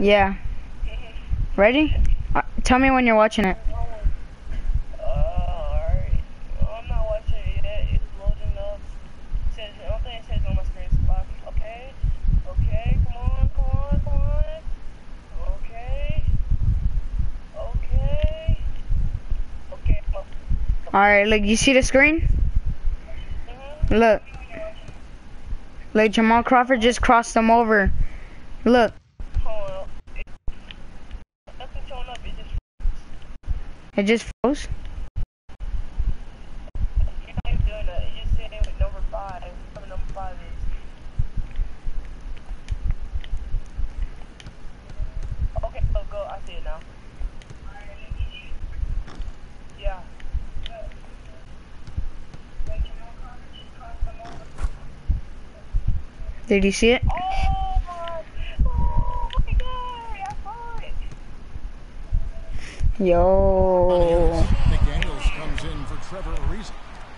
Yeah. Ready? Tell me when you're watching it. Alright. I'm not watching it yet. It's loading up. I don't think it says on my screen. Okay. Okay. Come on. Okay. Okay. Okay. Alright, look, you see the screen? Look. Like Jamal Crawford just crossed them over. Look. Nothing showing up. It just froze. You're not even doing that. You're just saying with number 5. Whatever number 5 is. Okay, go. I see it now. Yeah. Did you see it? Oh my God, I saw it. Yo. McDaniels comes in for Trevor Ariza.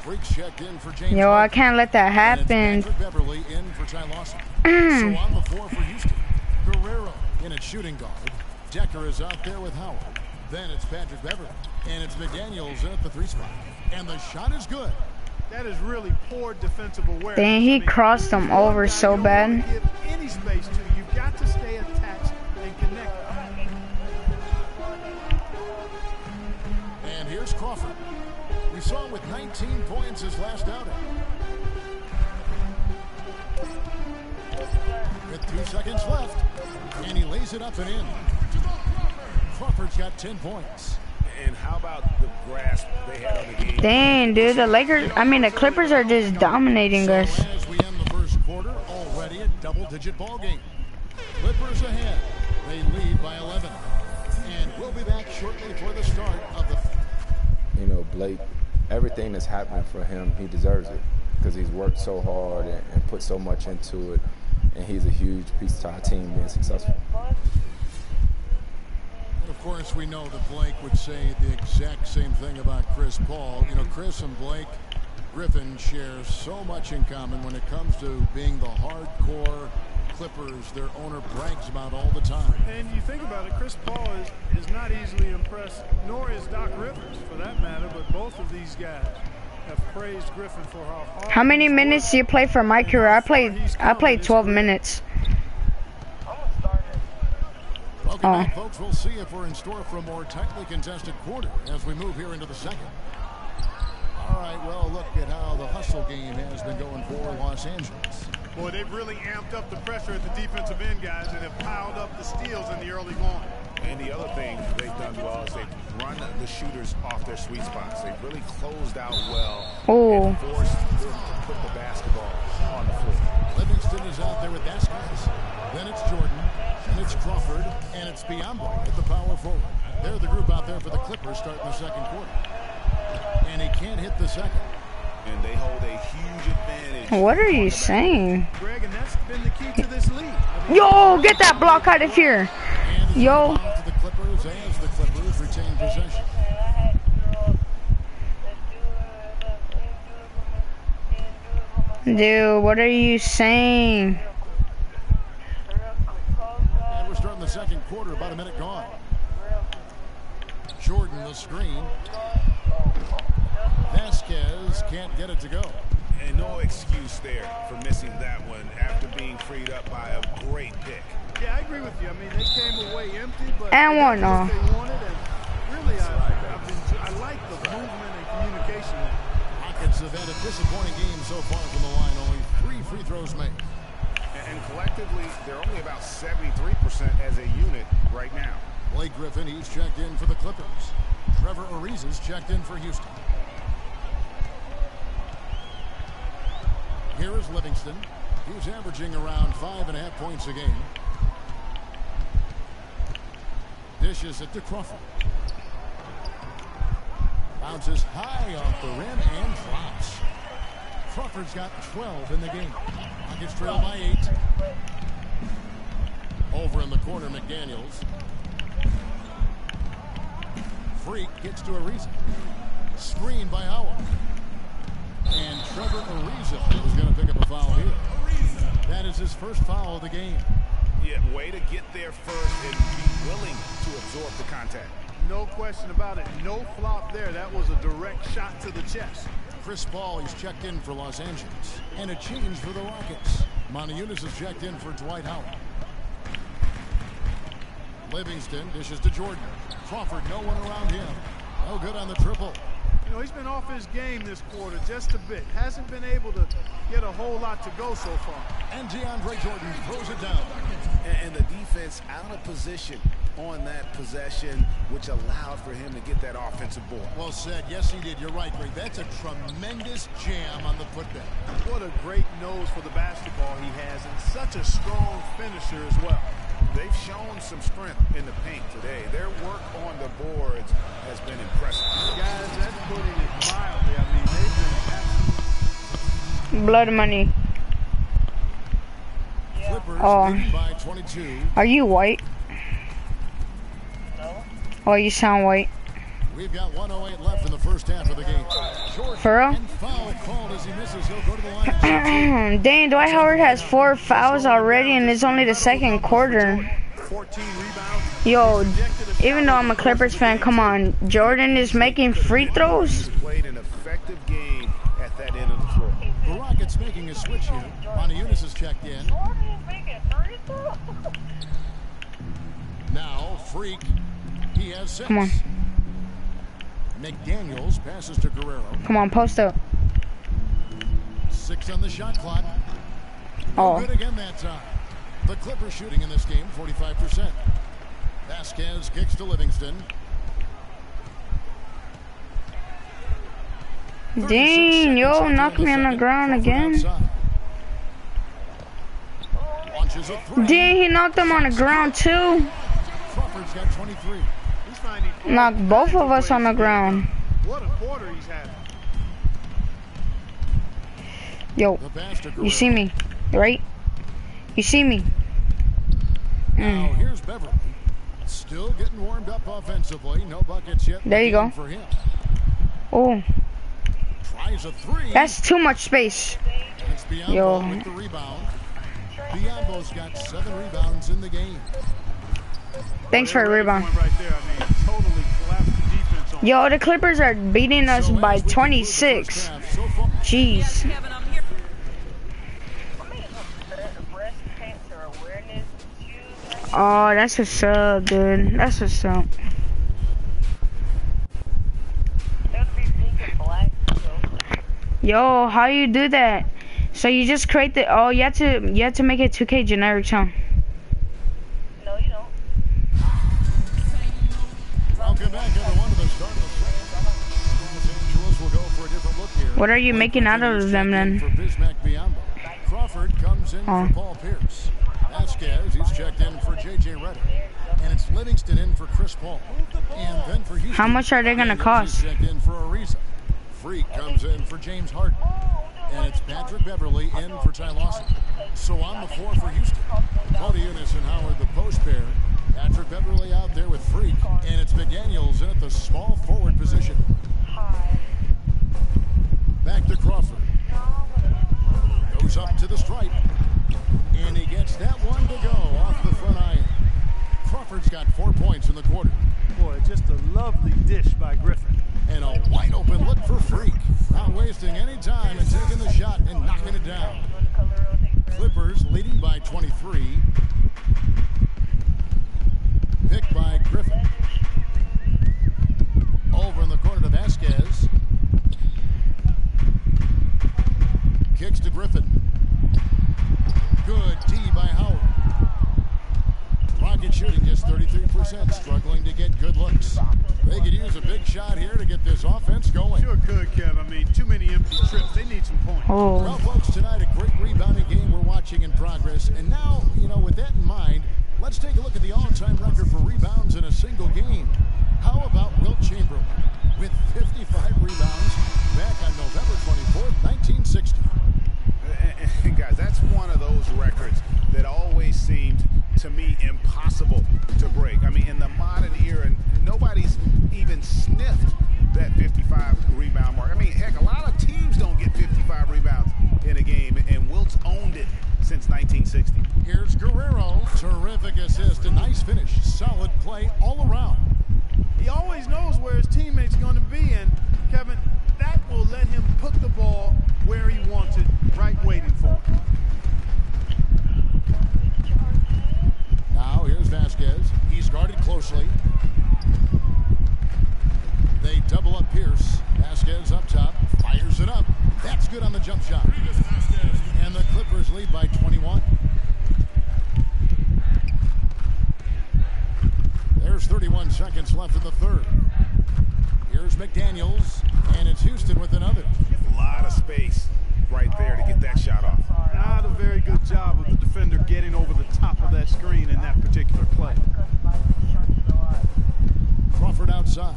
Freaks checked in for James. Yo, I can't let that happen. Beverly in for Ty Lawson. So on the floor for Houston. Guerrero in at shooting guard. Decker is out there with Howard. Then it's Patrick Beverly. And it's McDaniels in at the 3 spot. And the shot is good. That is really poor defensive awareness. Dang, he crossed them over so bad. Give any space to. You've got to stay attached and connect. And here's Crawford. We saw him with 19 points his last outing. With 2 seconds left, and he lays it up and in. Crawford's got 10 points. And how about the grasp they had on the game? Dang, dude, the Clippers are just dominating us. As we end the first quarter, already a double-digit ball game. Clippers ahead. They lead by 11. And we'll be back shortly for the start of the... You know, Blake, everything that's happening for him, he deserves it because he's worked so hard and put so much into it, and he's a huge piece to our team being successful. Of course, we know that Blake would say the exact same thing about Chris Paul. You know, Chris and Blake Griffin share so much in common when it comes to being the hardcore Clippers their owner brags about all the time. And you think about it, Chris Paul is not easily impressed, nor is Doc Rivers for that matter, but both of these guys have praised Griffin for how hard. How many minutes do you play for my career? I played 12 minutes. Welcome back, folks. We'll see if we're in store for a more tightly contested quarter as we move here into the second. All right, well, look at how the hustle game has been going for Los Angeles. Boy, they've really amped up the pressure at the defensive end, guys, and have piled up the steals in the early going. And the other thing they've done well is they've run the shooters off their sweet spots. They've really closed out well and forced them to put the basketball on the floor. Livingston is out there with Vasquez. Then it's Jordan. And it's Crawford, and it's Biombo at the power forward. They're the group out there for the Clippers starting the second quarter. And he can't hit the second. And they hold a huge advantage. What are you saying? Greg, and that's been the key to this lead. Yo, get that block out of here. Yo. To the Clippers as the Clippers retain possession. Dude, what are you saying? Starting the second quarter, about a minute gone. Jordan the screen. Vasquez can't get it to go. And no excuse there for missing that one after being freed up by a great pick. Yeah, I agree with you. I mean, they came away empty, but and one, they wanted, and really, I like the movement and communication. Rockets have had a disappointing game so far from the line. Only 3 free throws made. And collectively, they're only about 73% as a unit right now. Blake Griffin, he's checked in for the Clippers. Trevor Ariza's checked in for Houston. Here is Livingston. He's averaging around 5.5 points a game. Dishes it to Crawford. Bounces high off the rim and drops. Crawford's got 12 in the game. Rockets trail by 8. Over in the corner, McDaniels. Freak gets to Ariza. Screen by Howard. And Trevor Ariza is going to pick up a foul here. That is his first foul of the game. Yeah, Way to get there first and be willing to absorb the contact. No question about it. No flop there. That was a direct shot to the chest. Chris Paul, he's checked in for Los Angeles. And a change for the Rockets. Monteunitas is checked in for Dwight Howard. Livingston dishes to Jordan. Crawford, no one around him. No good on the triple. You know, he's been off his game this quarter just a bit. Hasn't been able to get a whole lot to go so far. And DeAndre Jordan throws it down. And the defense out of position on that possession, which allowed for him to get that offensive board. Well said. Yes, he did. You're right, Greg. That's a tremendous jam on the putback. What a great nose for the basketball he has, and such a strong finisher as well. They've shown some strength in the paint today. Their work on the boards has been impressive. Guys, that's putting it mildly. I mean, they've been Blood money. Clippers leading by 22. Are you white? No. Oh, you sound white. We've got 1:08 left in the first half of the game. Jordan, For real? and foul called as he misses. He'll go to the line. Dang, Dwight Howard has 4 fouls already, and it's only the second quarter. 14 rebounds. Yo, even though I'm a Clippers fan, come on. Jordan is making free throws? He's played an effective game at that end of the floor. The Rockets making a switch here. Monteunitas is checked in. Now, Freak. He has 6. Come on. McDaniels passes to Guerrero. Come on, post up. 6 on the shot clock. Oh. Good again that time. The Clippers shooting in this game, 45%. Vasquez kicks to Livingston. Dang, yo, knock me on the ground again. Launches a three. Dang, he knocked him on the ground too. Crawford's got 23. He's finding Knocked both of us on the ground. What a quarter he's had. Yo, The pass to you see me, right? You see me. Now here's Beverly. Still getting warmed up offensively. No buckets yet. There you go. For him. Oh, Tries a 3. that's too much space. It's Biombo Yo. with the rebound. Biombo's got 7 rebounds in the game. Thanks for a rebound. Right there. I mean, totally collapsed the defense on. Yo, the Clippers are beating us So by as we conclude the first 26. half, so far- Jeez. Oh, that's what's up, dude. That's what's up. Yo, how you do that? So you just create the you have to make it 2K generic, huh? No, you don't. Welcome back, everyone, to the start of the second. Los Angeles will go for a different look here. What are you making out of them then? For Bismack Biyombo. Crawford comes in Oh. for Paul Pierce. Vasquez, he's checked in for J.J. Redick. And it's Livingston in for Chris Paul. And then for Houston. How much are they gonna Daniels cost? is checked in for Ariza. Freak comes in for James Harden. And it's Patrick Beverly in for Ty Lawson. So on the floor for Houston. Monteunitas and Howard, the post pair. Patrick Beverly out there with Freak. And it's McDaniels in at the small forward position. Back to Crawford. Goes up to the stripe. And he gets that one to go off the front iron. Crawford's got 4 points in the quarter. Boy, just a lovely dish by Griffin. And a wide open look for Freak. Not wasting any time and taking the shot and knocking it down. Clippers leading by 23. Picked by Griffin. Over in the corner to Vasquez. Kicks to Griffin. Good D by Howard. Rocket shooting just 33%, struggling to get good looks. They could use a big shot here to get this offense going. Sure could, Kev. I mean, too many empty trips. They need some points. Oh. Well, folks, tonight a great rebounding game we're watching in progress. And now, with that in mind, let's take a look at the all-time record for rebounds in a single game. How about Wilt Chamberlain with 55 rebounds back on November 24th, 1960. And guys, that's one of those records that always seemed to me impossible to break. I mean, in the modern era, nobody's even sniffed that 55 rebound mark. I mean, heck, a lot of teams don't get 55 rebounds in a game, and Wilt's owned it since 1960. Here's Guerrero. Terrific Terrific assist, a nice finish, solid play all around. He always knows where his teammate's going to be, and Kevin, that will let him put the ball where he wants it, right waiting for him. Now here's Vasquez. He's guarded closely. They double up Pierce. Vasquez up top, fires it up. That's good on the jump shot. And the Clippers lead by 21. There's 31 seconds left in the third. Here's McDaniels, and it's Houston with another. A lot of space right there to get that shot off. Not a very good job of the defender getting over the top of that screen in that particular play. Crawford outside.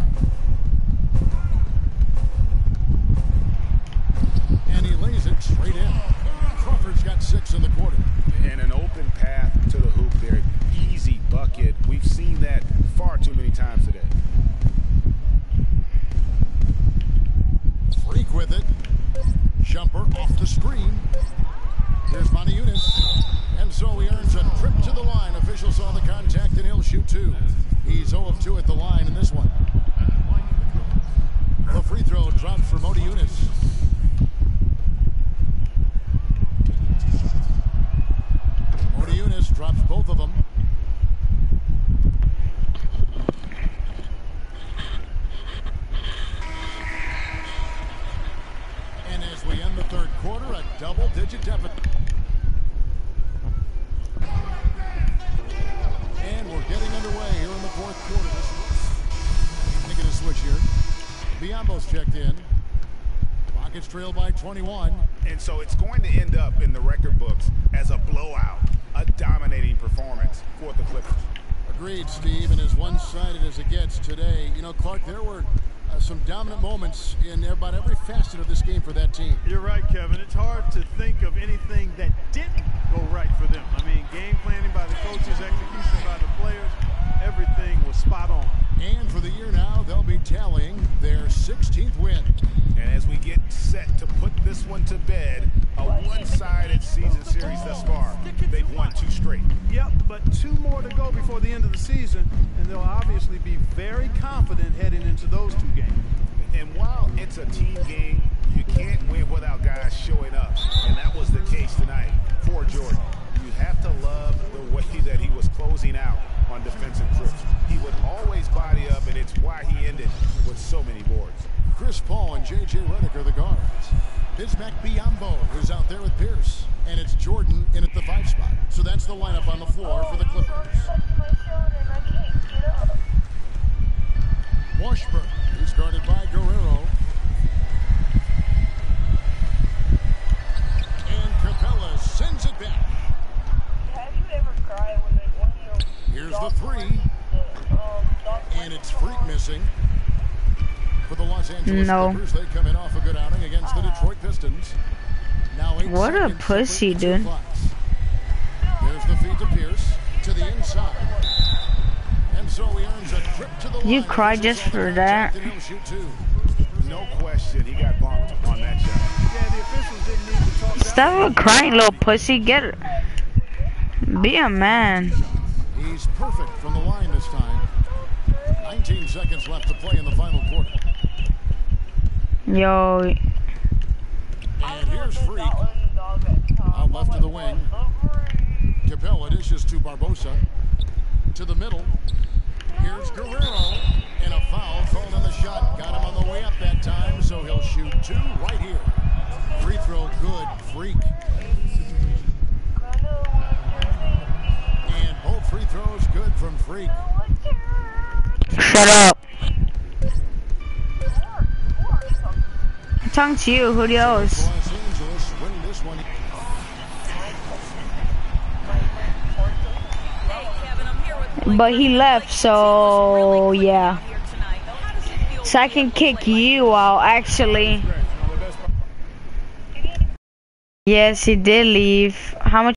And he lays it straight in. Crawford's got 6 in the quarter. And an open path to the hoop there. Easy bucket. We've seen that far too many times today. Freak with it. Jumper off the screen. Here's Montiunas. And so he earns a trip to the line. Official saw the contact and he'll shoot 2. He's 0 of 2 at the line in this one. The free throw drops for Montiunas. Montiunas drops both of them. And as we end the third quarter, a double-digit deficit. And we're getting underway here in the fourth quarter. Making a switch here. Biombo's checked in. Rockets trail by 21. And so it's going to end up in the record books as a blowout, a dominating performance for the Clippers. Agreed, Steve, and as one-sided as it gets today. You know, Clark, there were some dominant moments in about every facet of this game for that team. You're right, Kevin. It's hard to think of anything that didn't go right for them. I mean, game planning by the coaches, execution by the players, everything was spot on. And for the year now, they'll be tallying their 16th win. And as we get set to put this one to bed, a one-sided season series thus far, they've won 2 straight. Yep, but 2 more to go before the end of the season, and they'll obviously be very confident heading into those 2 games. And while it's a team game, you can't win without guys showing up. And that was the case tonight for Jordan. You have to love the way that he was closing out on defensive trips. He would always body up, and it's why he ended with so many boards. Chris Paul and J.J. Redick are the guards. Bismack Biyombo is out there with Pierce. And it's Jordan in at the 5 spot. So that's the lineup on the floor for the Clippers. Washburn is guarded by Guerrero. And Capella sends it back. Have you ever cried when Here's the 3. And it's Freak missing. For the Los Angeles Clippers, they come in off a good outing against the Detroit Pistons. Now what a pussy, dude. There's the feed to Pierce to the inside. And so he earns a trip to the line. You cried just for that. No question, he got bumped on that shot. Yeah, the officials didn't need to talk. Stop crying, little pussy. Get it. Be a man. He's perfect from the line this time. 19 seconds left to play in the final quarter. Yo. And here's Freak. Out left to the wing. Capella dishes to Barbosa. To the middle. Here's Guerrero. And a foul called on the shot. Got him on the way up that time, so he'll shoot 2 right here. Free throw good. Freak. And both free throws good from Freak. Shut up. I'm talking to you, who else? Los Angeles win this one. But he left, so yeah. So I can kick you out, actually. Yes, he did leave. How much?